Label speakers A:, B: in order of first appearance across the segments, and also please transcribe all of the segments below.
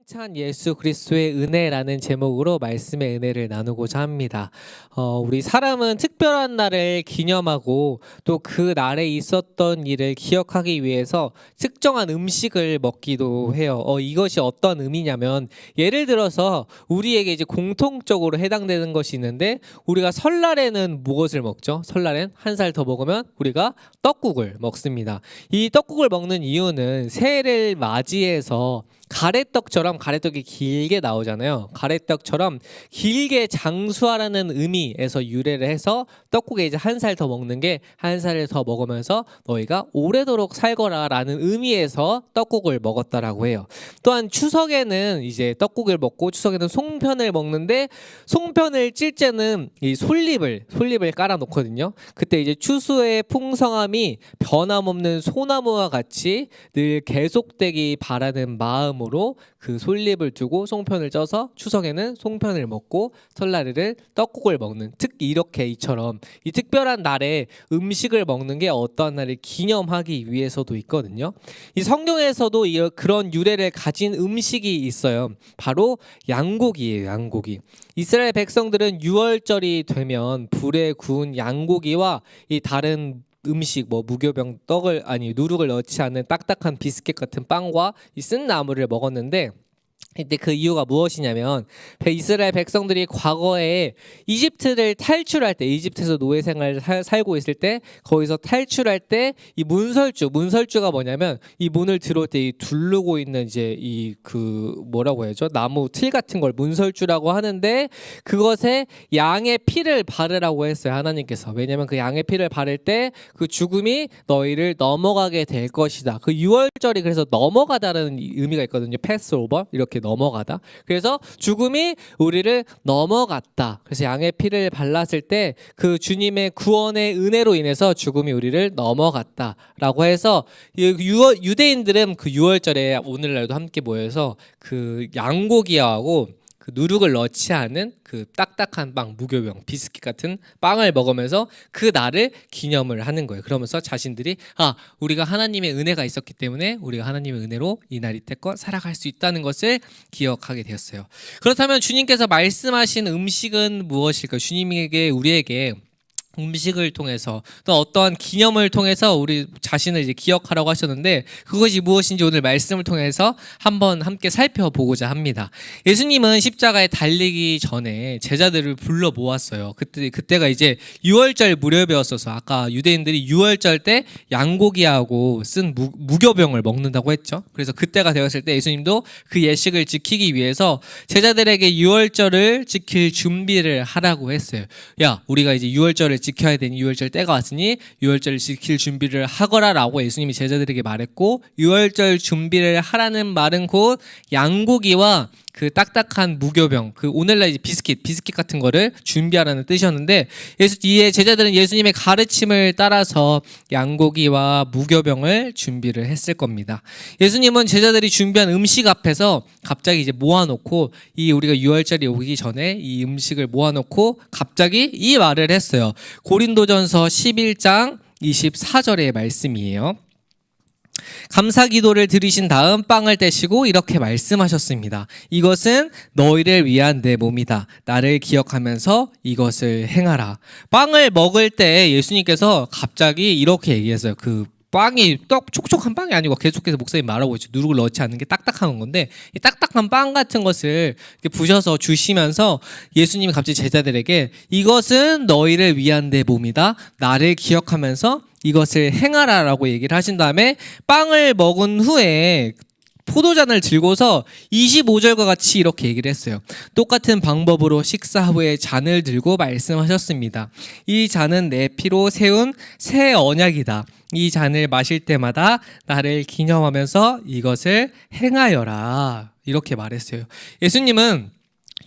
A: 승리찬 예수 그리스도의 은혜라는 제목으로 말씀의 은혜를 나누고자 합니다. 우리 사람은 특별한 날을 기념하고 또 그 날에 있었던 일을 기억하기 위해서 특정한 음식을 먹기도 해요. 이것이 어떤 의미냐면 예를 들어서 우리에게 이제 공통적으로 해당되는 것이 있는데 우리가 설날에는 무엇을 먹죠? 설날엔 한 살 더 먹으면 우리가 떡국을 먹습니다. 이 떡국을 먹는 이유는 새해를 맞이해서 가래떡이 길게 나오잖아요. 가래떡처럼 길게 장수하라는 의미에서 유래를 해서 떡국에 이제 한 살 더 먹는 게 한 살을 더 먹으면서 너희가 오래도록 살거라라는 의미에서 떡국을 먹었다라고 해요. 또한 추석에는 이제 떡국을 먹고 추석에는 송편을 먹는데 송편을 찔 때는 이 솔잎을 깔아 놓거든요. 그때 이제 추수의 풍성함이 변함없는 소나무와 같이 늘 계속되기 바라는 마음으로 그 솔잎을 두고 송편을 쪄서 추석에는 송편을 먹고 설날에는 떡국을 먹는 이렇게 이처럼 이 특별한 날에 음식을 먹는 게 어떠한 날을 기념하기 위해서도 있거든요. 이 성경에서도 그런 유래를 가진 음식이 있어요. 바로 양고기예요. 양고기. 이스라엘 백성들은 유월절이 되면 불에 구운 양고기와 이 다른 음식 무교병 누룩을 넣지 않는 딱딱한 비스켓 같은 빵과 이 쓴 나물을 먹었는데 근데 그 이유가 무엇이냐면 이스라엘 백성들이 과거에 이집트를 탈출할 때 이집트에서 노예 생활을 살고 있을 때 거기서 탈출할 때 이 문설주가 뭐냐면 이 문을 들어올 때 이 두르고 있는 이제 이 뭐라고 해야죠? 나무 틀 같은 걸 문설주라고 하는데 그것에 양의 피를 바르라고 했어요. 하나님께서. 왜냐면 그 양의 피를 바를 때 그 죽음이 너희를 넘어가게 될 것이다. 그 유월절이 그래서 넘어가다라는 의미가 있거든요. 패스오버 이렇게 넘어가다. 그래서 죽음이 우리를 넘어갔다. 그래서 양의 피를 발랐을 때 그 주님의 구원의 은혜로 인해서 죽음이 우리를 넘어갔다라고 해서 유대인들은 그 유월절에 오늘날도 함께 모여서 그 양고기하고 그 누룩을 넣지 않은 그 딱딱한 빵, 무교병, 비스킷 같은 빵을 먹으면서 그 날을 기념을 하는 거예요. 그러면서 자신들이 우리가 하나님의 은혜가 있었기 때문에 우리가 하나님의 은혜로 이 날 이때껏 살아갈 수 있다는 것을 기억하게 되었어요. 그렇다면 주님께서 말씀하신 음식은 무엇일까요? 주님에게 우리에게 음식을 통해서 또 어떠한 기념을 통해서 우리 자신을 이제 기억하라고 하셨는데 그것이 무엇인지 오늘 말씀을 통해서 한번 함께 살펴보고자 합니다. 예수님은 십자가에 달리기 전에 제자들을 불러 모았어요. 그때가 이제 유월절 무렵이었어서 아까 유대인들이 유월절 때 양고기하고 쓴 무교병을 먹는다고 했죠. 그래서 그때가 되었을 때 예수님도 그 예식을 지키기 위해서 제자들에게 유월절을 지킬 준비를 하라고 했어요. 우리가 이제 유월절을 지켜야 되니 유월절 때가 왔으니 유월절을 지킬 준비를 하거라라고 예수님이 제자들에게 말했고 유월절 준비를 하라는 말은 곧 양고기와 그 딱딱한 무교병, 그 오늘날 이제 비스킷 같은 거를 준비하라는 뜻이었는데 이에 제자들은 예수님의 가르침을 따라서 양고기와 무교병을 준비를 했을 겁니다. 예수님은 제자들이 준비한 음식 앞에서 갑자기 이제 모아놓고 우리가 유월절이 오기 전에 이 음식을 모아놓고 갑자기 이 말을 했어요. 고린도전서 11장 24절의 말씀이에요. 감사 기도를 드리신 다음 빵을 떼시고 이렇게 말씀하셨습니다. 이것은 너희를 위한 내 몸이다. 나를 기억하면서 이것을 행하라. 빵을 먹을 때 예수님께서 갑자기 이렇게 얘기했어요. 빵이 촉촉한 빵이 아니고 계속해서 목사님 말하고 있죠. 누룩을 넣지 않는 게 딱딱한 건데 이 딱딱한 빵 같은 것을 이렇게 부셔서 주시면서 예수님이 갑자기 제자들에게 이것은 너희를 위한 내 몸이다. 나를 기억하면서 이것을 행하라라고 얘기를 하신 다음에 빵을 먹은 후에 포도잔을 들고서 25절과 같이 이렇게 얘기를 했어요. 똑같은 방법으로 식사 후에 잔을 들고 말씀하셨습니다. 이 잔은 내 피로 세운 새 언약이다. 이 잔을 마실 때마다 나를 기념하면서 이것을 행하여라. 이렇게 말했어요. 예수님은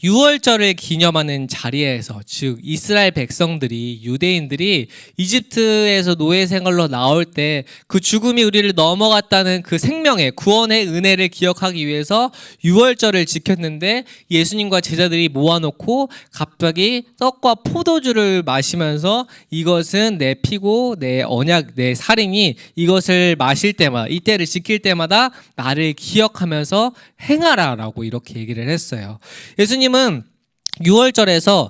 A: 유월절을 기념하는 자리에서, 즉 이스라엘 백성들이, 유대인들이 이집트에서 노예 생활로 나올 때 그 죽음이 우리를 넘어갔다는 그 생명의 구원의 은혜를 기억하기 위해서 유월절을 지켰는데, 예수님과 제자들이 모아놓고 갑자기 떡과 포도주를 마시면서 이것은 내 피고 내 언약, 내 살이니 이것을 마실 때마다, 이때를 지킬 때마다 나를 기억하면서 행하라 라고 이렇게 얘기를 했어요. 예수님은 6월절에서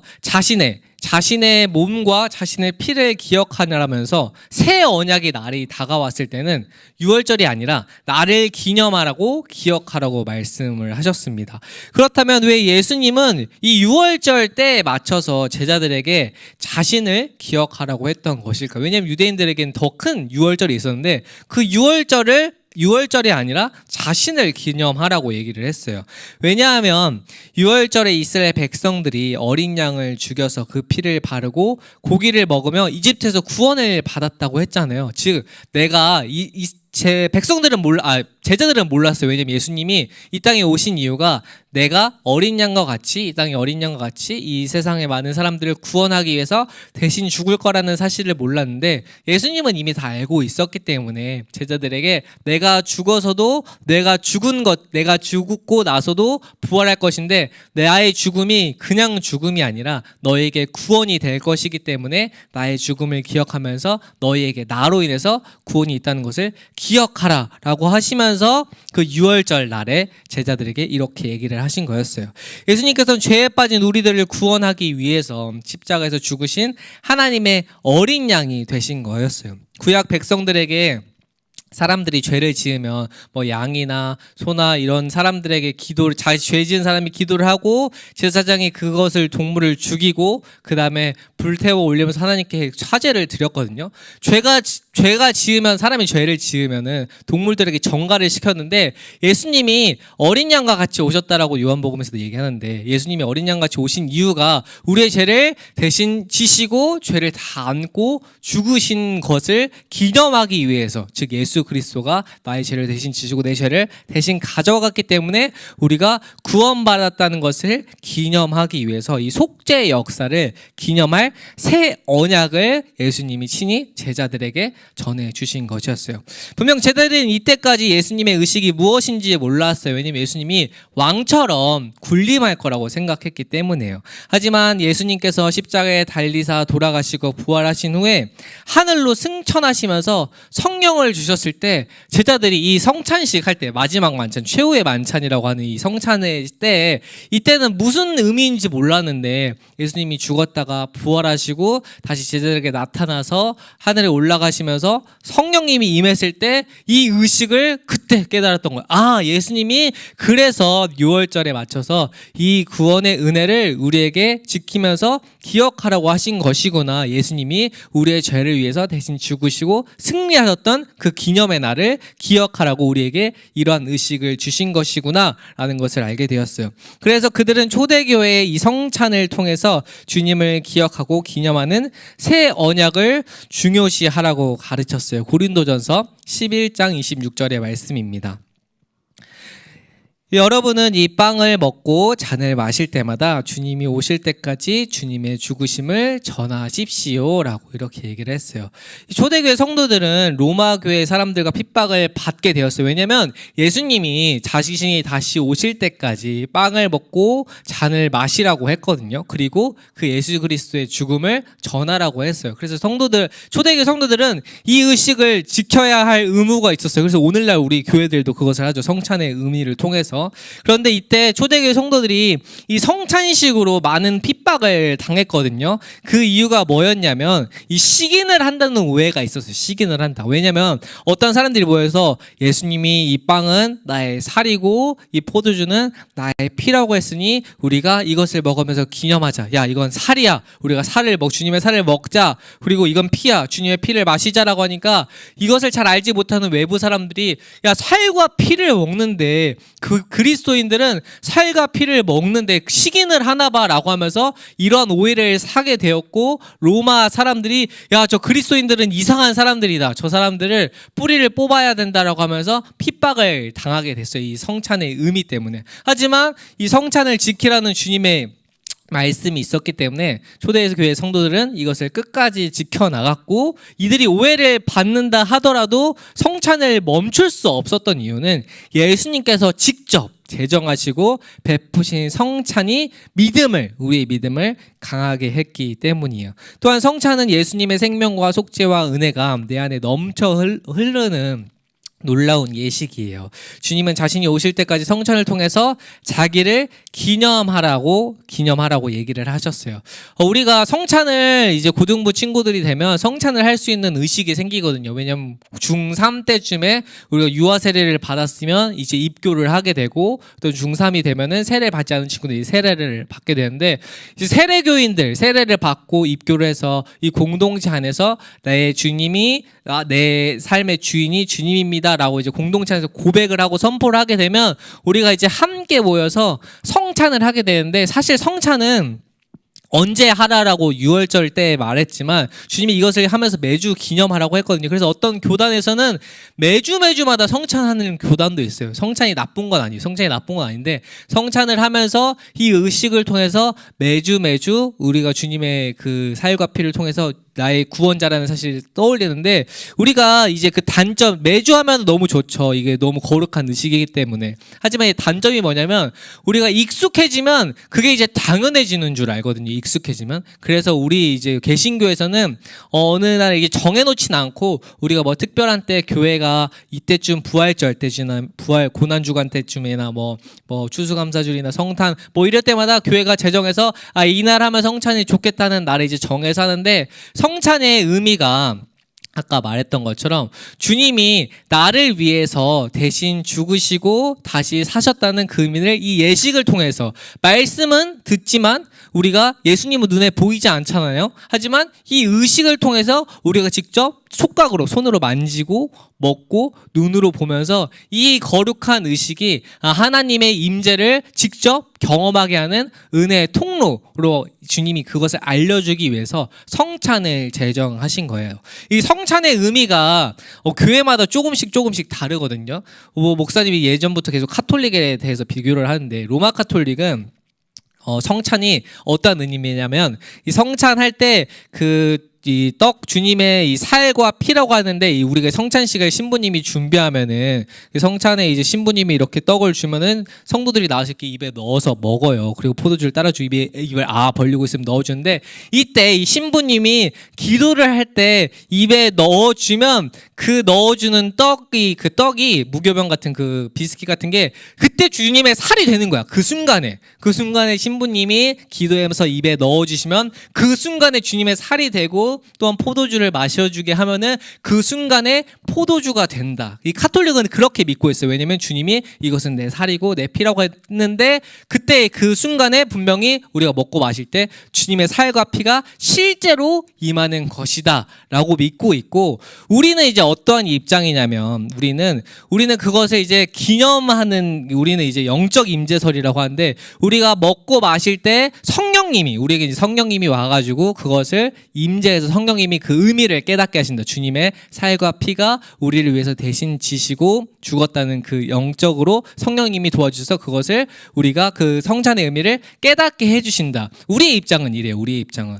A: 자신의 몸과 자신의 피를 기억하라면서 새 언약의 날이 다가왔을 때는 6월절이 아니라 나를 기념하라고, 기억하라고 말씀을 하셨습니다. 그렇다면 왜 예수님은 이 6월절 때에 맞춰서 제자들에게 자신을 기억하라고 했던 것일까? 왜냐하면 유대인들에게는 더 큰 6월절이 있었는데 그 6월절이 아니라 자신을 기념하라고 얘기를 했어요. 왜냐하면 6월절에 이스라엘 백성들이 어린 양을 죽여서 그 피를 바르고 고기를 먹으며 이집트에서 구원을 받았다고 했잖아요. 즉 내가 제자들은 몰랐어요. 왜냐면 예수님이 이 땅에 오신 이유가 내가 어린 양과 같이, 이 땅의 어린 양과 같이 이 세상의 많은 사람들을 구원하기 위해서 대신 죽을 거라는 사실을 몰랐는데, 예수님은 이미 다 알고 있었기 때문에 제자들에게 내가 죽어서도, 내가 죽고 나서도 부활할 것인데 나의 죽음이 그냥 죽음이 아니라 너에게 구원이 될 것이기 때문에 나의 죽음을 기억하면서 너희에게 나로 인해서 구원이 있다는 것을 기억하라 라고 하시면서 그 6월절 날에 제자들에게 이렇게 얘기를 하신 거였어요. 예수님께서는 죄에 빠진 우리들을 구원하기 위해서 십자가에서 죽으신 하나님의 어린 양이 되신 거였어요. 구약 백성들에게 사람들이 죄를 지으면 뭐 양이나 소나 이런 사람들에게 죄 지은 사람이 기도를 하고 제사장이 그것을, 동물을 죽이고 그 다음에 불태워 올리면서 하나님께 화제를 드렸거든요. 죄가 지으면, 사람이 죄를 지으면은 동물들에게 전가를 시켰는데, 예수님이 어린 양과 같이 오셨다라고 요한복음에서도 얘기하는데, 예수님이 어린 양 같이 오신 이유가 우리의 죄를 대신 지시고 죄를 다 안고 죽으신 것을 기념하기 위해서, 즉 예수 그리스도가 나의 죄를 대신 지시고 내 죄를 대신 가져갔기 때문에 우리가 구원받았다는 것을 기념하기 위해서 이 속죄 역사를 기념할 새 언약을 예수님이 친히 제자들에게 전해 주신 것이었어요. 분명 제자들은 이때까지 예수님의 의식이 무엇인지 몰랐어요. 왜냐하면 예수님이 왕처럼 군림할 거라고 생각했기 때문에요. 하지만 예수님께서 십자가에 달리사 돌아가시고 부활하신 후에 하늘로 승천하시면서 성령을 주셨을 때, 제자들이 이 성찬식 할 때, 마지막 만찬, 최후의 만찬이라고 하는 이 성찬의 때, 이때는 무슨 의미인지 몰랐는데 예수님이 죽었다가 부활하시고 다시 제자들에게 나타나서 하늘에 올라가시면서 성령님이 임했을 때 이 의식을 그때 깨달았던 거예요. 아, 예수님이 그래서 6월절에 맞춰서 이 구원의 은혜를 우리에게 지키면서 기억하라고 하신 것이구나. 예수님이 우리의 죄를 위해서 대신 죽으시고 승리하셨던 그 기념의 날을 기억하라고 우리에게 이러한 의식을 주신 것이구나 라는 것을 알게 되었어요. 그래서 그들은 초대교회의 이 성찬을 통해서 주님을 기억하고 기념하는 새 언약을 중요시하라고 가르쳤어요. 고린도전서 11장 26절의 말씀입니다. 여러분은 이 빵을 먹고 잔을 마실 때마다 주님이 오실 때까지 주님의 죽으심을 전하십시오 라고 이렇게 얘기를 했어요. 초대교회 성도들은 로마 교회 사람들과 핍박을 받게 되었어요. 왜냐하면 예수님이 자신이 다시 오실 때까지 빵을 먹고 잔을 마시라고 했거든요. 그리고 그 예수 그리스도의 죽음을 전하라고 했어요. 그래서 초대교회 성도들은 이 의식을 지켜야 할 의무가 있었어요. 그래서 오늘날 우리 교회들도 그것을 하죠. 성찬의 의미를 통해서. 그런데 이때 초대교회 성도들이 이 성찬식으로 많은 핍박을 당했거든요. 그 이유가 뭐였냐면 이 시긴을 한다는 오해가 있었어요. 시긴을 한다. 왜냐면 어떤 사람들이 모여서 예수님이 이 빵은 나의 살이고 이 포도주는 나의 피라고 했으니 우리가 이것을 먹으면서 기념하자. 야, 이건 살이야. 우리가 주님의 살을 먹자. 그리고 이건 피야. 주님의 피를 마시자라고 하니까 이것을 잘 알지 못하는 외부 사람들이 야, 살과 피를 먹는데 그 그리스도인들은 살과 피를 먹는데 식인을 하나봐라고 하면서 이러한 오해를 사게 되었고, 로마 사람들이 야, 저 그리스도인들은 이상한 사람들이다, 저 사람들을 뿌리를 뽑아야 된다라고 하면서 핍박을 당하게 됐어요. 이 성찬의 의미 때문에. 하지만 이 성찬을 지키라는 주님의 말씀이 있었기 때문에 초대교회 교회 성도들은 이것을 끝까지 지켜나갔고, 이들이 오해를 받는다 하더라도 성찬을 멈출 수 없었던 이유는 예수님께서 직접 제정하시고 베푸신 성찬이 우리의 믿음을 강하게 했기 때문이에요. 또한 성찬은 예수님의 생명과 속죄와 은혜가 내 안에 넘쳐 흐르는 놀라운 예식이에요. 주님은 자신이 오실 때까지 성찬을 통해서 자기를 기념하라고 얘기를 하셨어요. 우리가 성찬을 이제 고등부 친구들이 되면 성찬을 할 수 있는 의식이 생기거든요. 왜냐면 중3 때쯤에 우리가 유아 세례를 받았으면 이제 입교를 하게 되고, 또 중3이 되면은 세례 받지 않은 친구들이 세례를 받게 되는데, 이제 세례교인들 세례를 받고 입교를 해서 이 공동체 안에서 내 주님이 내 삶의 주인이 주님입니다 라고 이제 공동체 안에서 고백을 하고 선포를 하게 되면 우리가 이제 함께 모여서 성찬을 하게 되는데, 사실 성찬은 언제 하라라고 유월절 때 말했지만 주님이 이것을 하면서 매주 기념하라고 했거든요. 그래서 어떤 교단에서는 매주마다 성찬하는 교단도 있어요. 성찬이 나쁜 건 아니에요. 성찬이 나쁜 건 아닌데, 성찬을 하면서 이 의식을 통해서 매주 우리가 주님의 그 살과 피를 통해서 나의 구원자라는 사실을 떠올리는데, 우리가 이제 그 단점, 매주 하면 너무 좋죠. 이게 너무 거룩한 의식이기 때문에. 하지만 이 단점이 뭐냐면 우리가 익숙해지면 그게 이제 당연해지는 줄 알거든요. 익숙해지면. 그래서 우리 이제 개신교에서는 어느 날 이게 정해놓진 않고, 우리가 뭐 특별한 때 교회가 이때쯤 부활절 때쯤이나 부활 고난주간 때쯤이나 뭐 추수감사절이나 성탄 뭐 이럴 때마다 교회가 제정해서 이날 하면 성찬이 좋겠다는 날을 이제 정해서 하는데, 성찬의 의미가 아까 말했던 것처럼 주님이 나를 위해서 대신 죽으시고 다시 사셨다는 그 의미를 이 예식을 통해서, 말씀은 듣지만 우리가 예수님은 눈에 보이지 않잖아요. 하지만 이 의식을 통해서 우리가 직접 촉각으로 손으로 만지고 먹고 눈으로 보면서 이 거룩한 의식이 하나님의 임재를 직접 경험하게 하는 은혜의 통로로 주님이 그것을 알려주기 위해서 성찬을 제정하신 거예요. 이 성찬의 의미가 교회마다 조금씩 다르거든요. 목사님이 예전부터 계속 카톨릭에 대해서 비교를 하는데, 로마 카톨릭은 성찬이 어떤 의미냐면, 이 성찬할 때 이 떡, 주님의 이 살과 피라고 하는데, 우리가 성찬식을 신부님이 준비하면은 성찬에 이제 신부님이 이렇게 떡을 주면은 성도들이 나와서 이렇게 입에 넣어서 먹어요. 그리고 포도주를 따라주고 입을 벌리고 있으면 넣어주는데, 이때 이 신부님이 기도를 할 때 입에 넣어주면 그 넣어주는 그 떡이 무교병 같은 그 비스킷 같은 게 그때 주님의 살이 되는 거야. 그 순간에 신부님이 기도하면서 입에 넣어주시면 그 순간에 주님의 살이 되고, 또한 포도주를 마셔주게 하면은 그 순간에 포도주가 된다. 이 카톨릭은 그렇게 믿고 있어요. 왜냐면 주님이 이것은 내 살이고 내 피라고 했는데, 그때 그 순간에 분명히 우리가 먹고 마실 때 주님의 살과 피가 실제로 임하는 것이다 라고 믿고 있고, 우리는 이제 어떠한 입장이냐면, 우리는 그것을 이제 기념하는, 우리는 이제 영적 임재설이라고 하는데, 우리가 먹고 마실 때 우리에게 이제 성령님이 와가지고 그것을 임재해서 성령님이 그 의미를 깨닫게 하신다. 주님의 살과 피가 우리를 위해서 대신 지시고 죽었다는 그 영적으로 성령님이 도와주셔서 그것을 우리가 그 성찬의 의미를 깨닫게 해주신다. 우리의 입장은 이래요. 우리의 입장은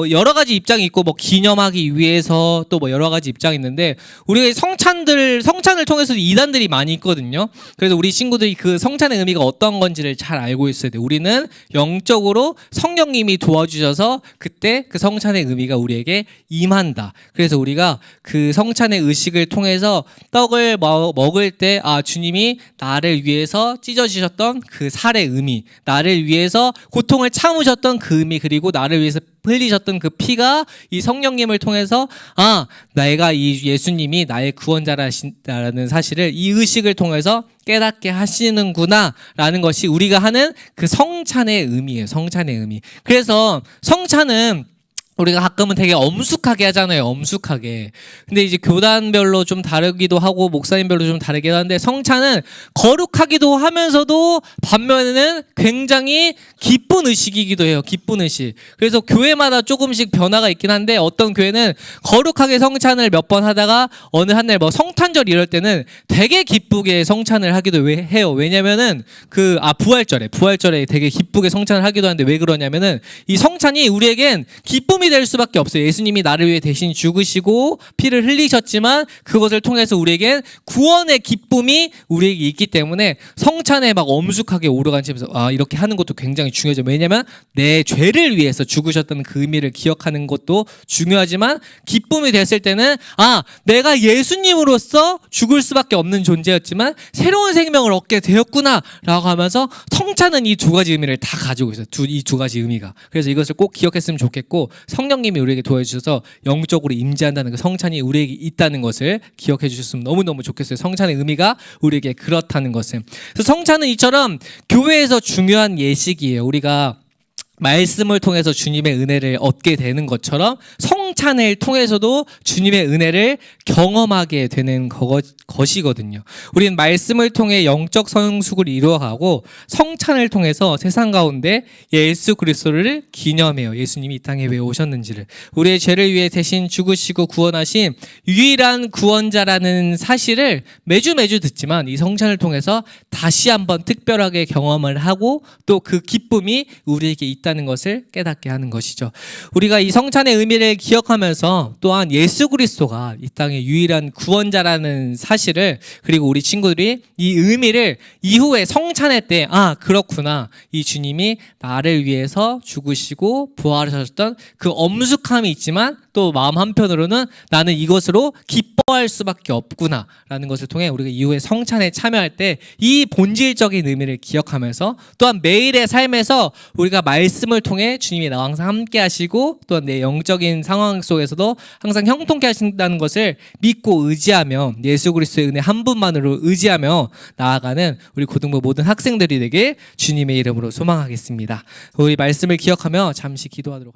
A: 여러 가지 입장이 있고, 뭐 기념하기 위해서 또 뭐 여러 가지 입장이 있는데, 우리가 성찬을 통해서도 이단들이 많이 있거든요. 그래서 우리 친구들이 그 성찬의 의미가 어떤 건지를 잘 알고 있어야 돼. 우리는 영적으로 성령님이 도와주셔서 그때 그 성찬의 의미가 우리에게 임한다. 그래서 우리가 그 성찬의 의식을 통해서 떡을 먹을 때 주님이 나를 위해서 찢어지셨던 그 살의 의미, 나를 위해서 고통을 참으셨던 그 의미, 그리고 나를 위해서 흘리셨던 그 피가 이 성령님을 통해서 내가 이 예수님이 나의 구원자라는 사실을 이 의식을 통해서 깨닫게 하시는구나 라는 것이 우리가 하는 그 성찬의 의미예요. 성찬의 의미. 그래서 성찬은 우리가 가끔은 되게 엄숙하게 하잖아요. 엄숙하게. 근데 이제 교단별로 좀 다르기도 하고 목사님별로 좀 다르기도 하는데 성찬은 거룩하기도 하면서도 반면에는 굉장히 기쁜 의식이기도 해요. 기쁜 의식. 그래서 교회마다 조금씩 변화가 있긴 한데 어떤 교회는 거룩하게 성찬을 몇 번 하다가 어느 한 날 뭐 성탄절 이럴 때는 되게 기쁘게 성찬을 하기도 해요. 왜냐면은 부활절에 되게 기쁘게 성찬을 하기도 하는데 왜 그러냐면은 이 성찬이 우리에겐 기쁨이 될 수밖에 없어요. 예수님이 나를 위해 대신 죽으시고 피를 흘리셨지만 그것을 통해서 우리에겐 구원의 기쁨이 우리에게 있기 때문에 성찬에 막 엄숙하게 오르간치면서 이렇게 하는 것도 굉장히 중요하죠. 왜냐면 내 죄를 위해서 죽으셨다는 그 의미를 기억하는 것도 중요하지만 기쁨이 됐을 때는 내가 예수님으로서 죽을 수밖에 없는 존재였지만 새로운 생명을 얻게 되었구나 라고 하면서 성찬은 이 두 가지 의미를 다 가지고 있어요. 이 두 가지 의미가. 그래서 이것을 꼭 기억했으면 좋겠고 성령님이 우리에게 도와주셔서 영적으로 임재한다는 그 성찬이 우리에게 있다는 것을 기억해 주셨으면 너무너무 좋겠어요. 성찬의 의미가 우리에게 그렇다는 것을. 그래서 성찬은 이처럼 교회에서 중요한 예식이에요. 우리가 말씀을 통해서 주님의 은혜를 얻게 되는 것처럼 성찬을 통해서도 주님의 은혜를 경험하게 되는 것이거든요. 우리는 말씀을 통해 영적 성숙을 이루어가고 성찬을 통해서 세상 가운데 예수 그리스도를 기념해요. 예수님이 이 땅에 왜 오셨는지를. 우리의 죄를 위해 대신 죽으시고 구원하신 유일한 구원자라는 사실을 매주 듣지만 이 성찬을 통해서 다시 한번 특별하게 경험을 하고 또 그 기쁨이 우리에게 있다는 것을 깨닫게 하는 것이죠. 우리가 이 성찬의 의미를 기억하면서 또한 예수 그리스도가 이 땅의 유일한 구원자라는 사실을 그리고 우리 친구들이 이 의미를 이후에 성찬회 때 그렇구나. 이 주님이 나를 위해서 죽으시고 부활하셨던 그 엄숙함이 있지만 또 마음 한편으로는 나는 이것으로 기뻐할 수밖에 없구나 라는 것을 통해 우리가 이후에 성찬에 참여할 때 이 본질적인 의미를 기억하면서 또한 매일의 삶에서 우리가 말씀을 통해 주님이 나와 항상 함께 하시고 또한 내 영적인 상황 속에서도 항상 형통케 하신다는 것을 믿고 의지하며 예수 그리스도의 은혜 한 분만으로 의지하며 나아가는 우리 고등부 모든 학생들이 되길 주님의 이름으로 소망하겠습니다. 우리 말씀을 기억하며 잠시 기도하도록 하겠습니다.